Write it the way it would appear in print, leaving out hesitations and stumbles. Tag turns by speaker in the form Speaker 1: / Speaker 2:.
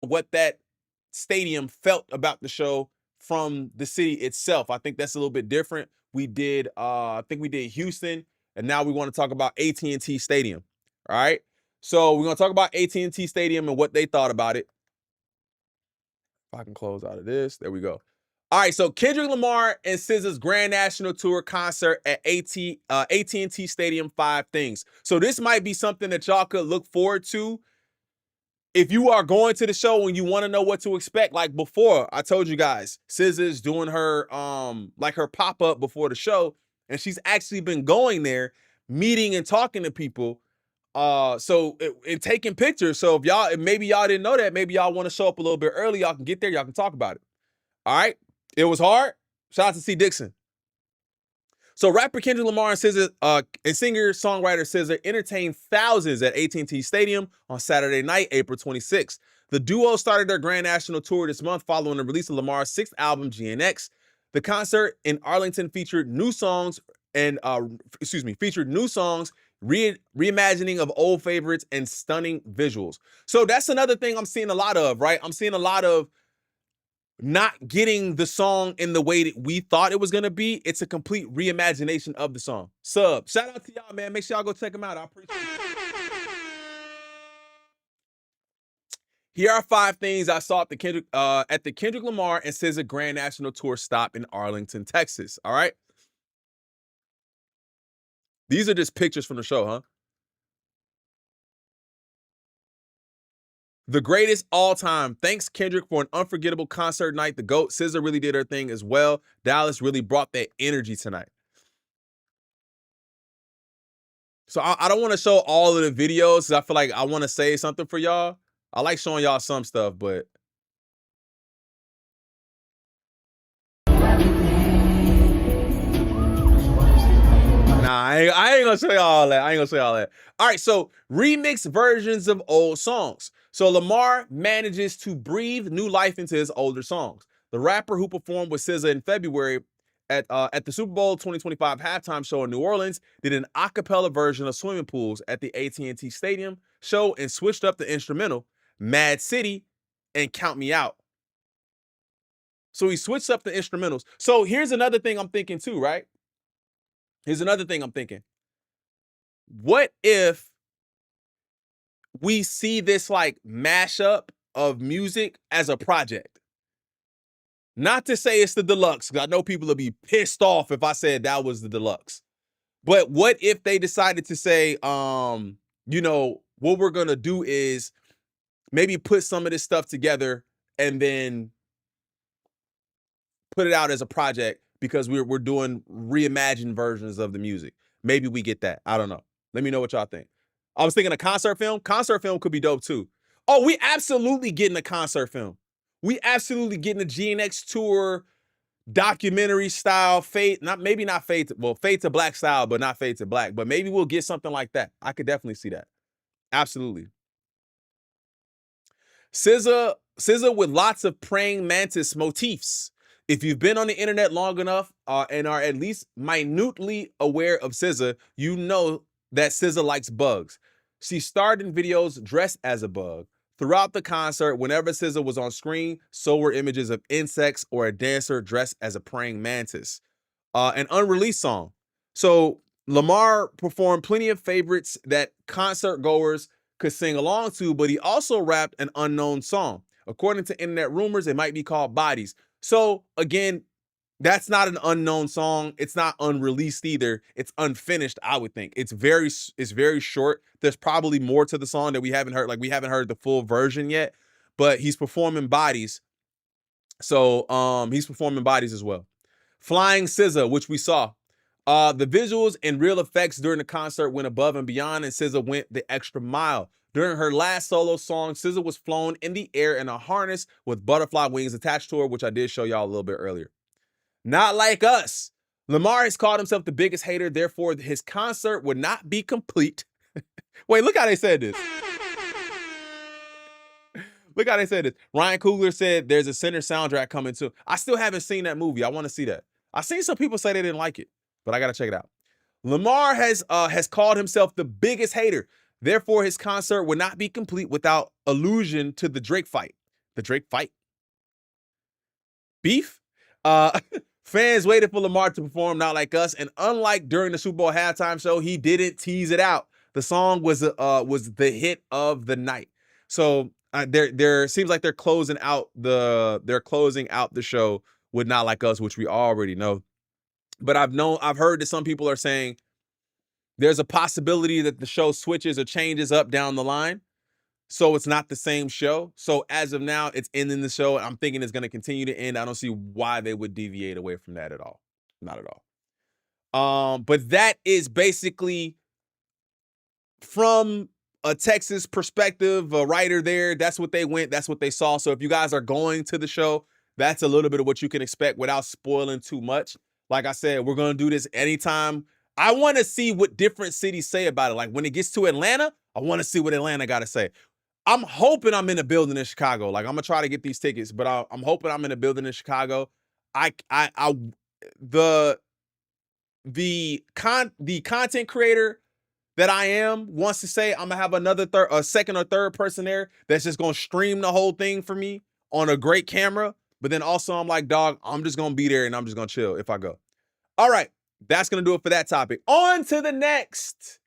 Speaker 1: what that stadium felt about the show from the city itself. I think that's a little bit different. We did, I think we did Houston, and now we want to talk about AT&T Stadium. All right. So we're gonna talk about AT&T Stadium and what they thought about it. If I can close out of this, there we go. All right, so Kendrick Lamar and SZA's Grand National Tour concert at AT&T Stadium. 5 things. So this might be something that y'all could look forward to if you are going to the show and you want to know what to expect. Like before, I told you guys, SZA is doing her like her pop-up before the show, and she's actually been going there, meeting and talking to people. And taking pictures. So if maybe y'all didn't know that, maybe y'all want to show up a little bit early, y'all can get there, y'all can talk about it. All right. It was hard. Shout out to C. Dixon. So rapper Kendrick Lamar and SZA, and singer-songwriter SZA entertained thousands at AT&T Stadium on Saturday night, April 26th. The duo started their Grand National Tour this month following the release of Lamar's 6th album, GNX. The concert in Arlington featured new songs reimagining of old favorites, and stunning visuals. So that's another thing I'm seeing a lot of, right? I'm seeing a lot of not getting the song in the way that we thought it was going to be. It's a complete reimagination of the song. Shout out to y'all, man. Make sure y'all go check them out. I appreciate it. Here are 5 things I saw at the Kendrick Lamar and SZA Grand National Tour stop in Arlington, Texas. All right. These are just pictures from the show, huh? The greatest all time. Thanks, Kendrick, for an unforgettable concert night. The GOAT, SZA, really did her thing as well. Dallas really brought that energy tonight. So I don't want to show all of the videos because I feel like I want to say something for y'all. I like showing y'all some stuff, but nah, I ain't gonna show y'all all that. All right, so remix versions of old songs. So Lamar manages to breathe new life into his older songs. The rapper who performed with SZA in February at the Super Bowl 2025 halftime show in New Orleans did an a cappella version of Swimming Pools at the AT&T Stadium show and switched up the instrumental, Mad City and Count Me Out. So he switched up the instrumentals. So here's another thing I'm thinking too, right? Here's another thing I'm thinking. What if we see this like mashup of music as a project? Not to say it's the deluxe, because I know people will be pissed off if I said that was the deluxe. But what if they decided to say, what we're gonna do is maybe put some of this stuff together and then put it out as a project because we're doing reimagined versions of the music. Maybe we get that. I don't know. Let me know what y'all think. I was thinking a concert film. Concert film could be dope too. Oh, we absolutely getting a concert film. We absolutely getting a GNX Tour documentary style Fade to Black style, but not Fade to Black. But maybe we'll get something like that. I could definitely see that. Absolutely. SZA with lots of praying mantis motifs. If you've been on the internet long enough and are at least minutely aware of SZA, you know that SZA likes bugs. She starred in videos dressed as a bug. Throughout the concert, whenever SZA was on screen, so were images of insects or a dancer dressed as a praying mantis. An unreleased song. So Lamar performed plenty of favorites that concert goers could sing along to, but he also rapped an unknown song. According to internet rumors, it might be called Bodies. So again, that's not an unknown song. It's not unreleased either. It's unfinished, I would think. It's very short. There's probably more to the song that we haven't heard. Like we haven't heard the full version yet, but he's performing Bodies. So he's performing Bodies as well. Flying SZA, which we saw. The visuals and real effects during the concert went above and beyond, and SZA went the extra mile. During her last solo song, SZA was flown in the air in a harness with butterfly wings attached to her, which I did show y'all a little bit earlier. Not like us. Lamar has called himself the biggest hater, therefore his concert would not be complete. Wait, look how they said this. Look how they said this. Ryan Coogler said there's a center soundtrack coming too. I still haven't seen that movie. I want to see that. I've seen some people say they didn't like it, but I got to check it out. Lamar has called himself the biggest hater. Therefore, his concert would not be complete without allusion to the Drake fight. The Drake fight. Beef? Fans waited for Lamar to perform Not Like Us, and unlike during the Super Bowl halftime show, he didn't tease it out. The song was the hit of the night. So there seems like they're closing out the show with Not Like Us, which we already know. But I've heard that some people are saying there's a possibility that the show switches or changes up down the line. So it's not the same show. So as of now, it's ending the show. I'm thinking it's going to continue to end. I don't see why they would deviate away from that at all. Not at all. But that is basically from a Texas perspective, a writer there. That's what they went. That's what they saw. So if you guys are going to the show, that's a little bit of what you can expect without spoiling too much. Like I said, we're going to do this anytime. I want to see what different cities say about it. Like when it gets to Atlanta, I want to see what Atlanta got to say. I'm hoping I'm in a building in Chicago. Like I'm gonna try to get these tickets, but I'm hoping I'm in a building in Chicago. The content creator that I am wants to say I'm gonna have a second or third person there that's just gonna stream the whole thing for me on a great camera. But then also I'm like, dog, I'm just gonna be there and I'm just gonna chill if I go. All right, that's gonna do it for that topic. On to the next.